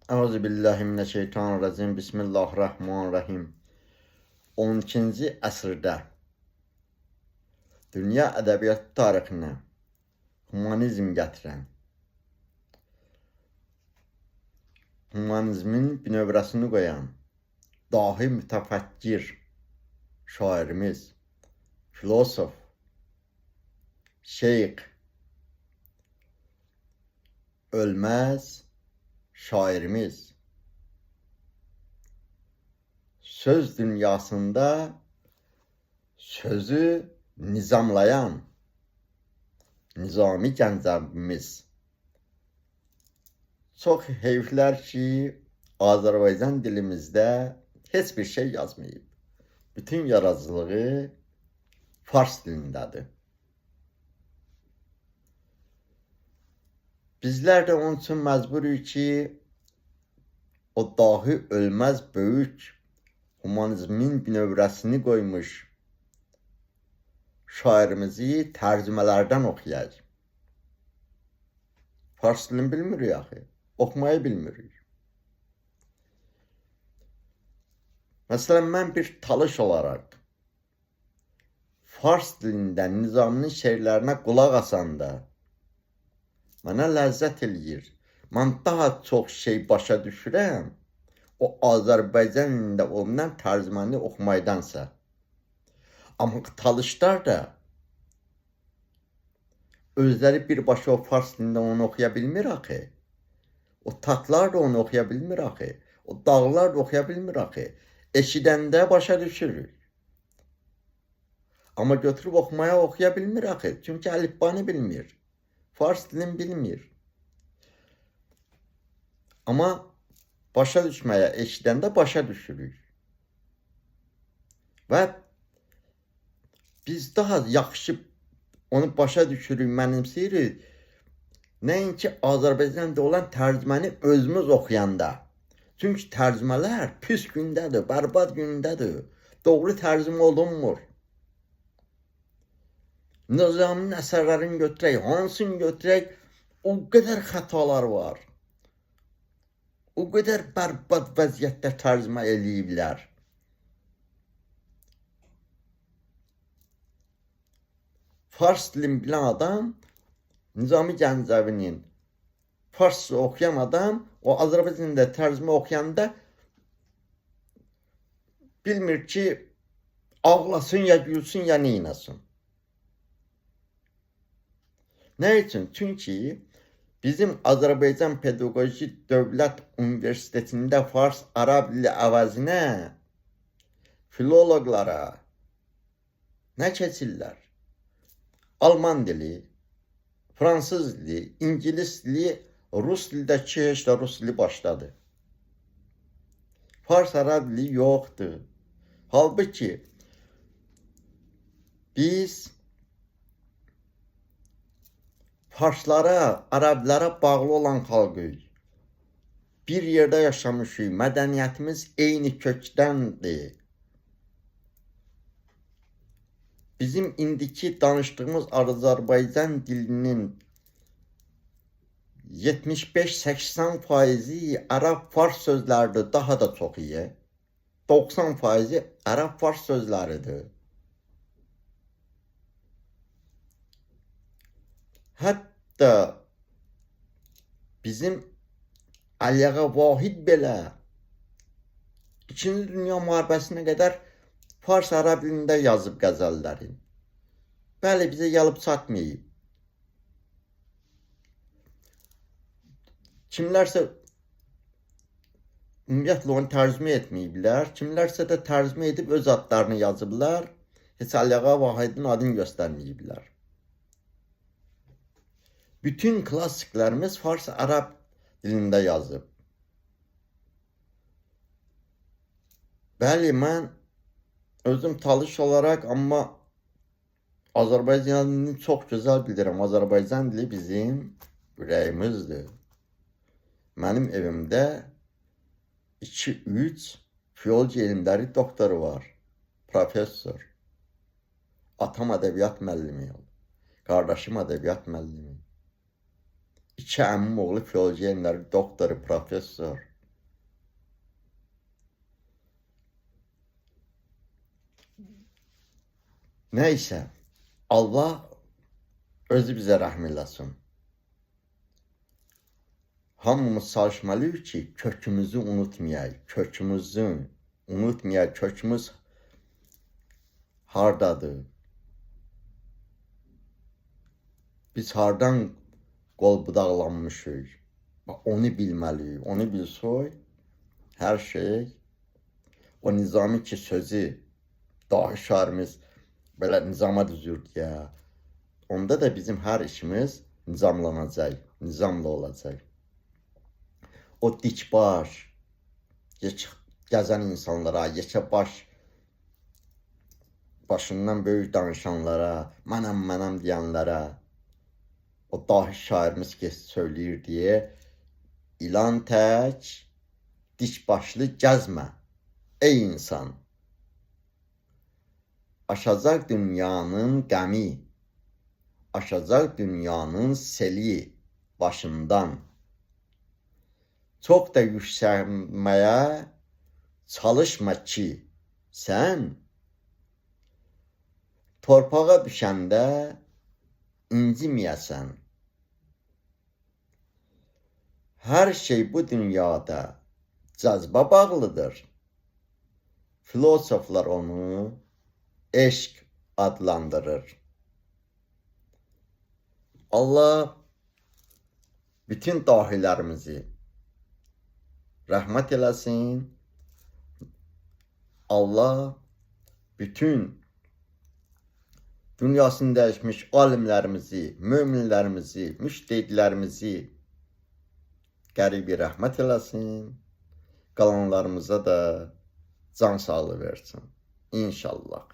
Euzubillahimineşşeytanirracim. Bismillahirrahmanirrahim. 12-ci əsrdə dünya ədəbiyyatı tarixinə humanizm gətirən, humanizmin bünövrəsini qoyan dahi mütəfəkkir şairimiz, filosof, şeyx, ölməz şairimiz, söz dünyasında sözü nizamlayan Nizami Gəncəvimiz. Çox heyflər ki, Azərbaycan dilimizdə heç bir şey yazmayıb. Bütün yaradıcılığı fars dilindədir. Bizlər də onun üçün məcburuyuz ki, o dahi ölməz böyük humanizmin bünövrəsini qoymuş şairimizi tərcümələrdən oxuyaq. Fars dilini bilmirik axı, oxumayı bilmirik. Məsələn, mən bir talış olaraq fars dilində Nizaminin şeirlərinə qulaq asanda mənə ləzzət eləyir. Mən daha çox şey başa düşürəm o Azərbaycan dilində olunan tərcüməni oxumaydansa. Amma talışlar da özləri birbaşa o fars dilində onu oxuya bilmir axı. O tatlar da onu oxuya bilmir axı. O dağlar da oxuya bilmir axı. Eşidəndə başa düşürük. Amma götürüb oxuya bilmir axı. Çünki əlifbanı bilmir. Fars dilini bilmir. Amma başa düşməyə, eşidəndə başa düşürük. Və biz daha yaxşı onu başa düşürük, mənimsəyirik. Nəinki Azərbaycanda olan tərcüməni özümüz oxuyanda. Çünki tərcümələr pis gündədir, bərbad gündədir. Doğru tərcümə olunmur. Nizaminin əsərlərini götürək, hansını götürək, o qədər xətalar var. O qədər bərbad vəziyyətdə tərcümə eləyiblər. Fars dilini bilən adam, Nizami Gəncəvinin farsça oxuyan adam, o Azərbaycanda tərcümə oxuyanda bilmir ki, ağlasın ya gülsün ya neynəsin. Nə üçün? Çünki bizim Azərbaycan Pedaqoji Dövlət Universitetində fars ərəb dili əvəzinə filoloqlara nə keçirlər? Alman dili, fransız dili, ingilis dili, rus dilindəki heç də rus dili başladı. Fars ərəb dili yoxdur. Halbuki biz farslara, ərəblərə bağlı olan xalqıyıq. Bir yerdə yaşamışıq, mədəniyyətimiz eyni kökdəndir. Bizim indiki danışdığımız Azərbaycan dilinin 75-80% ərəb-fars sözləridir, daha da çox iyi. 90% ərəb-fars sözləridir. Hətta bizim Əliağa Vahid belə 2-ci Dünya müharibəsinə qədər fars ərəb dilində yazıb qəzəlləri. Bəli, bizə gəlib çatmayıb. Kimlərsə ümumiyyətlə onu tərcümə etməyiblər, kimlərsə də tərcümə edib öz adlarını yazıblar, heç Əliağa Vahidin adını göstərməyiblər. Bütün klassiklərimiz fars ərəb dilində yazıb. Bəli, mən özüm talış olaraq, amma Azərbaycan dilini çox gözəl bilirəm. Azərbaycan dili bizim ürəyimizdir. Mənim evimdə 2-3 filologiya elmləri doktoru var, professor. Atam ədəbiyyat müəllimi, qardaşım ədəbiyyat müəllimi. 2 əmmim oğlu filologiya elmləri doktoru, professor. Nəysə, Allah özü bizə rəhm eləsin. Hamımız çalışmalıyıq ki, kökümüzü unutmayaq. Kökümüzü unutmayaq. Kökümüz hardadır? Biz hardan qol budaqlanmışıq? Onu bilməliyik. Onu bilsək, hər şey, o nizami ki sözü, dahi şairimiz belə nizama düzürdü ya. Onda da bizim hər işimiz nizamlanacaq, nizamlı olacaq. O dik baş, gəzən insanlara, yekə başından böyük danışanlara, mənəm deyənlərə, o dahi şairimiz ki söyləyir deyə, ilan tək, dik başlı gəzmə, ey insan. Aşacaq dünyanın qəmi, aşacaq dünyanın seli başından. Çox da yüksəlməyə çalışma ki, sən torpağa düşəndə inciməyəsən. Hər şey bu dünyada cəzbə bağlıdır. Filosoflar onu eşq adlandırır. Allah bütün dahilərimizi rəhmət eləsin. Allah bütün dünyasını dəyişmiş alimlərimizi, möminlərimizi, müştəhidlərimizi qəribi rəhmət eləsin. Qalanlarımıza da can sağlığı versin. İnşallah.